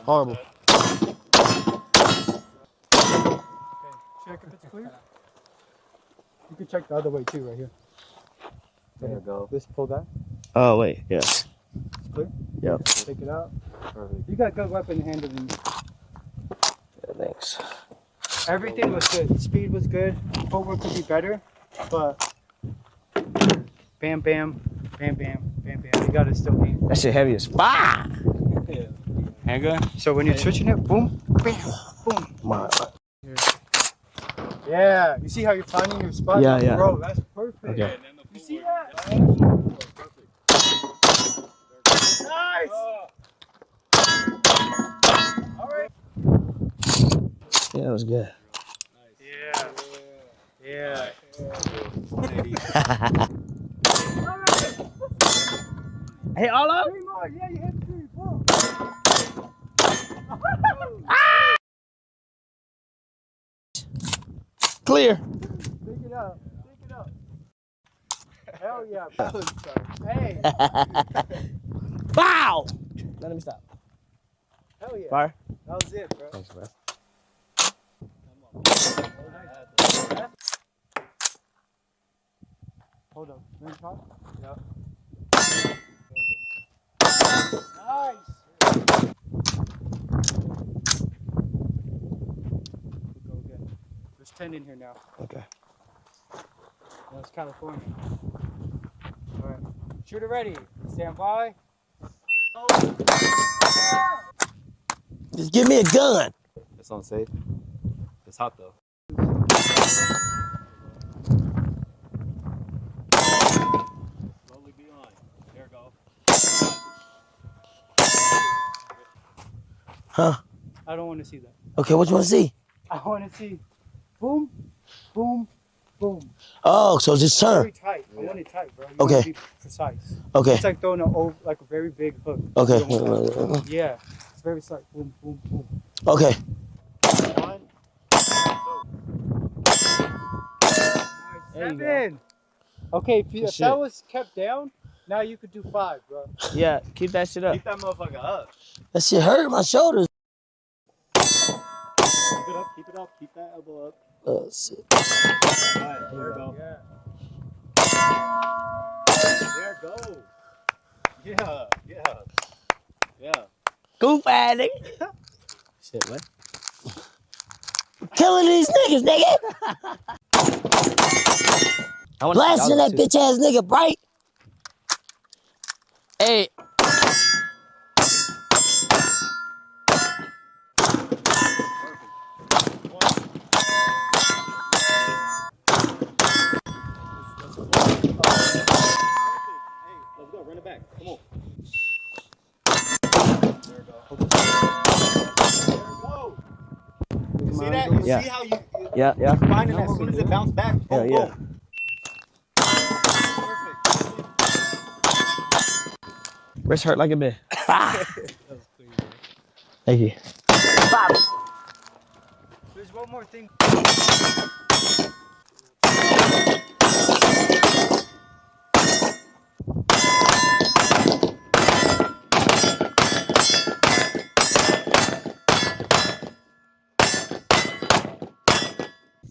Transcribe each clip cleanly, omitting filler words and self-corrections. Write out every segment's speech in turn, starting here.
Horrible. Okay, check if it's clear. You can check the other way too, right here. There you go. Just pull that. Oh, wait. Yeah. It's clear? Yep. Take it out. Perfect. You got good weapon handling. Yeah, thanks. Everything was good. Speed was good. Footwork could be better, but bam, bam, bam, bam, bam, bam. You gotta still aim. That shit heavy as fuck. Handgun? So when you're switching it, boom, bam, boom. My. Yeah. You see how you're finding your spot? Yeah, yeah. Bro, that's perfect. Okay. You see that? Nice. All right. Yeah, that was good. Yeah. Yeah. Hey, all up? 3 more. Yeah, you hit 3. Boom. Clear. Take it out. Take it out. Hell yeah. Hey. Wow. Let me stop. Hell yeah. Fire. That was it, bro. Thanks, bro. Hold up. Ring top? Yep. Nice. Go again. There's 10 in here now. Okay. That's California. All right. Shooter ready. Stand by. Just give me a gun. It's unsafe. It's hot though. Slowly be on. There go. Huh? I don't want to see that. Okay, what you want to see? I want to see boom, boom, boom. Oh, so just turn. Very tight. I want it tight, bro. You Okay. want to be precise. Okay. It's like throwing a very big hook. Okay. You don't want that. Yeah. It's very tight. Boom, boom, boom. Okay. 1, 2. There you go. 7. Okay, if Good that shit. was kept down, now you could do 5, bro. Yeah, keep that shit up. Keep that motherfucker up. That shit hurt my shoulders. Keep it up. Keep it up. Keep that elbow up. Shit. Alright, there you go. Yeah. There go. Yeah. Yeah. Yeah. Goof ass nigga. Shit, what? Killing these niggas, nigga. Blasting that bitch ass nigga bright. Hey. Let's go. Run it back. Come on. There we go. There we go. You see that? You Yeah. see how you Yeah, yeah. finding as soon as it bounced back? Yeah, Boom, yeah. boom. Perfect. Wrist hurt like a bit. Thank you. There's one more thing.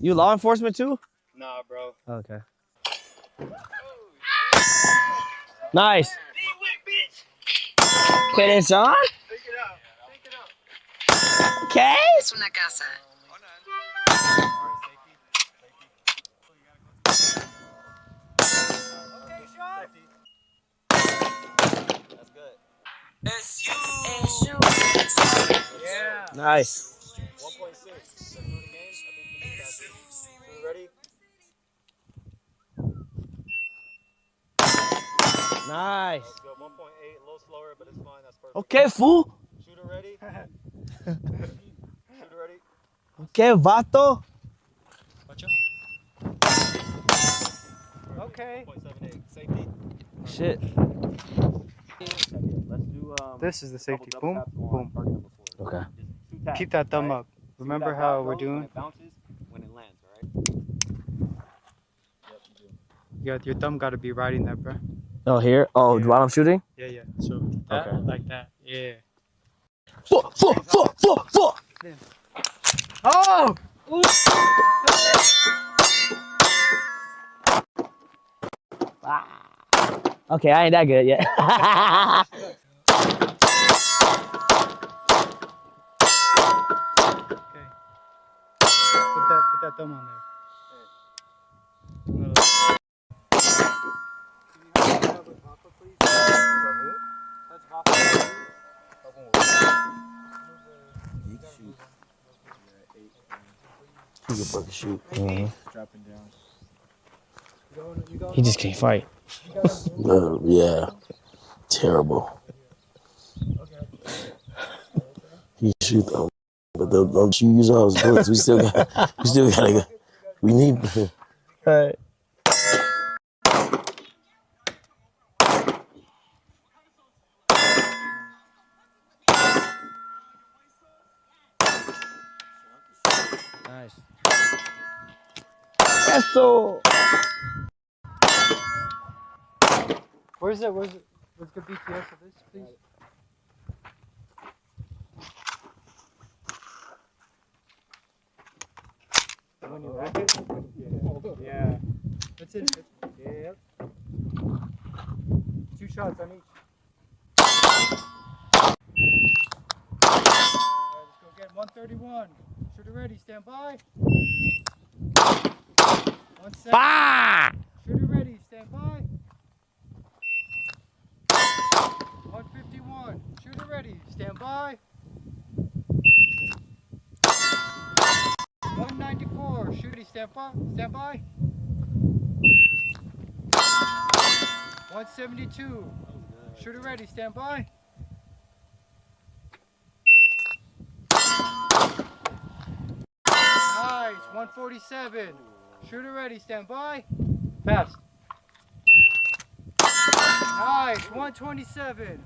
You law enforcement too? Nah, bro. Okay. Nice. Okay, it's on? Take it out. Take it out. Okay. Es una casa. Okay, shot. That's good. Es you. Yeah. Nice. 1.6. Let's do it again. I think we can pass it. You ready? Nice. Let's go. 1.8. A little slower, but it's fine. That's perfect. Okay, fool. Shooter ready? Shooter ready? Okay, vato. Watch Okay. 1.78. Safety. Shit. Let's do This is the safety. double Boom, taps on boom. target number 4. Okay. Just 2 taps. Keep that thumb right? up. See Remember that how dot we're goes doing? when it bounces when it lands, right? Yep, you do. Yeah, your thumb got to be riding that, bro. Oh, here? Oh, Yeah. while I'm shooting? Yeah, yeah. So that, Okay. like that. Yeah. Four. Oh! Okay, I ain't that good yet. Okay. Put that thumb on there. He can fucking shoot. Dropping down. He just can't fight. Yeah, terrible. He shoot them, but don't you use all his bullets. We still gotta go. We need. Alright. Nice. Eso. Where's the BTS of this, please? When you rack it? Yeah. That's it. Yep. 2 shots on each. Alright, let's go again. 131. Shooter ready, stand by. 1 second. Bah! Shooter ready, stand by. 151. Shooter ready, stand by. 194. Shooter, stand by. 172. Shooter ready, stand by. Nice. 147. Shooter ready, stand by. Fast. Nice. 127.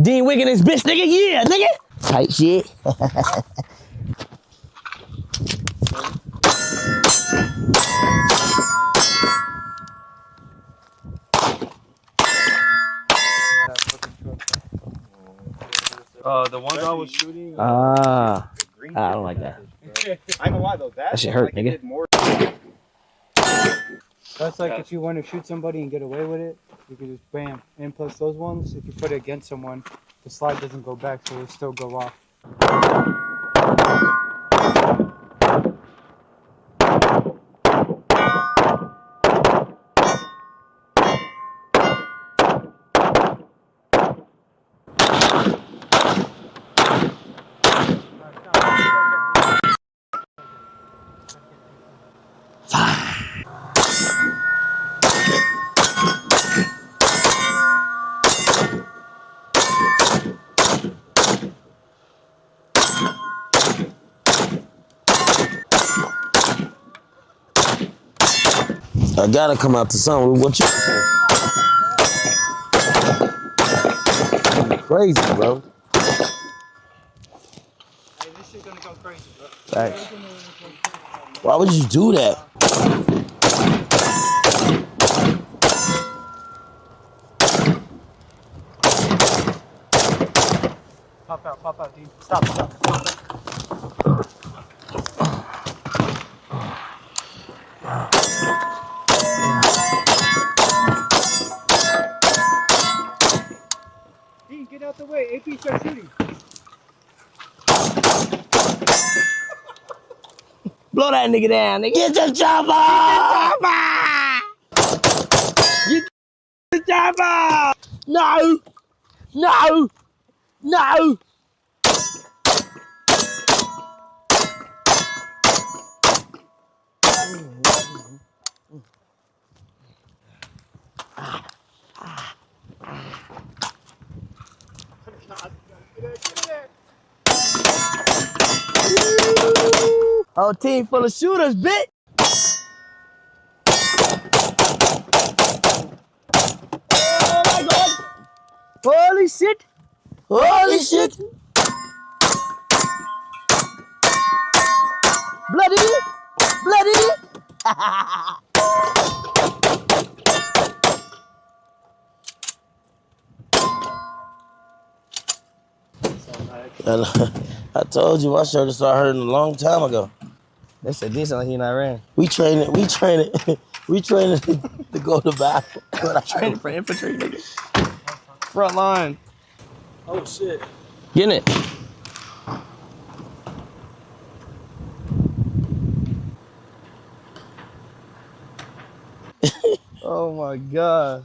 Dean Wiggin is bitch, nigga. Yeah, nigga. Tight shit. The ones I was shooting. I don't like that. I know why though. That shit hurt, nigga. That's like if you want to shoot somebody and get away with it, you can just bam. And plus those ones, if you put it against someone, the slide doesn't go back, so it'll still go off. I gotta come out to something. What you? Crazy, bro. Hey, this shit gonna go crazy, bro. Thanks. Why would you do that? Pop out, dude. Stop. Dean, get out the way. AP, start shooting. Blow that nigga down, nigga. Get the chopper! Get the chopper! No! Whole team full of shooters, bitch. Oh my God. Holy shit. Bloody. I told you my shoulder started hurting a long time ago. They said this like he not ran. We train it to go to battle. Training for infantry, nigga. Front line. Oh shit. Getting it. Oh my god.